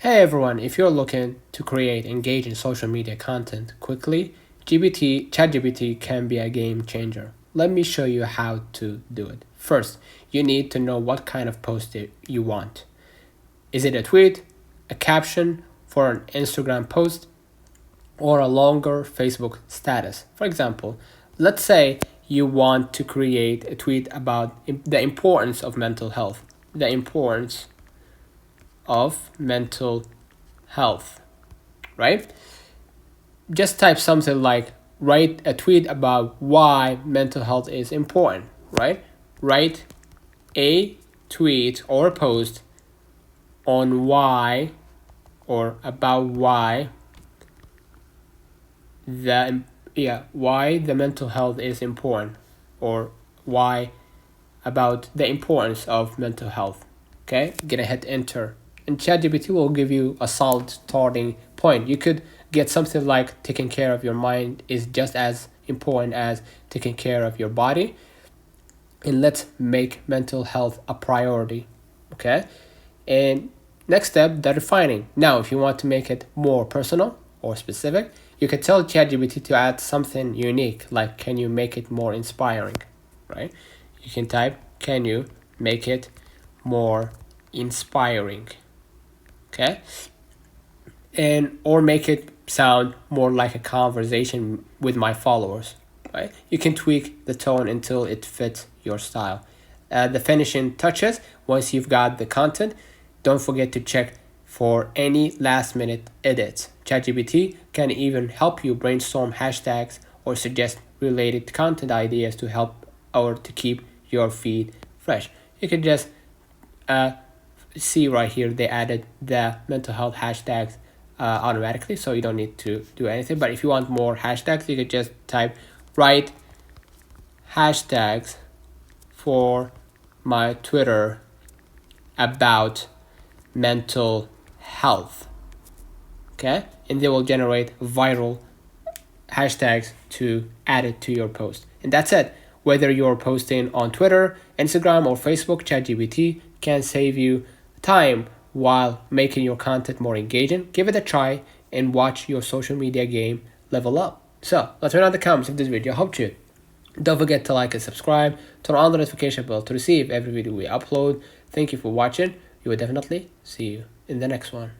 Hey everyone, if you're looking to create engaging social media content quickly, ChatGPT can be a game changer. Let me show you how to do it. First, you need to know what kind of post you want. Is it a tweet, a caption for an Instagram post, or a longer Facebook status? For example, let's say you want to create a tweet about the importance of mental health. The importance of mental health, right? Just type something like write a tweet about why mental health is important, right? Write a tweet or a post on why or about the why the mental health is important, or why about the importance of mental health. Okay, gonna hit enter, and ChatGPT will give you a solid starting point. You could get something like taking care of your mind is just as important as taking care of your body, and let's make mental health a priority. Okay, and next step, the refining. Now, if you want to make it more personal or specific, you can tell ChatGPT to add something unique, like can you make it more inspiring, right? You can type, can you make it more inspiring? Okay, and or make it sound more like a conversation with my followers, right? You can tweak the tone until it fits your style. The finishing touches, once you've got the content, don't forget to check for any last minute edits. ChatGPT can even help you brainstorm hashtags or suggest related content ideas to help or to keep your feed fresh. You can just see right here they added the mental health hashtags automatically, so you don't need to do anything. But if you want more hashtags, you could just type write hashtags for my Twitter about mental health. Okay, and they will generate viral hashtags to add it to your post. And that's it. Whether you're posting on Twitter, Instagram, or Facebook, ChatGPT can save you time while making your content more engaging. Give it a try and watch your social media game level up. So let's read out the comments if this video helped you. Don't forget to like and subscribe, turn on the notification bell to receive every video we upload. Thank you for watching. We will definitely see you in the next one.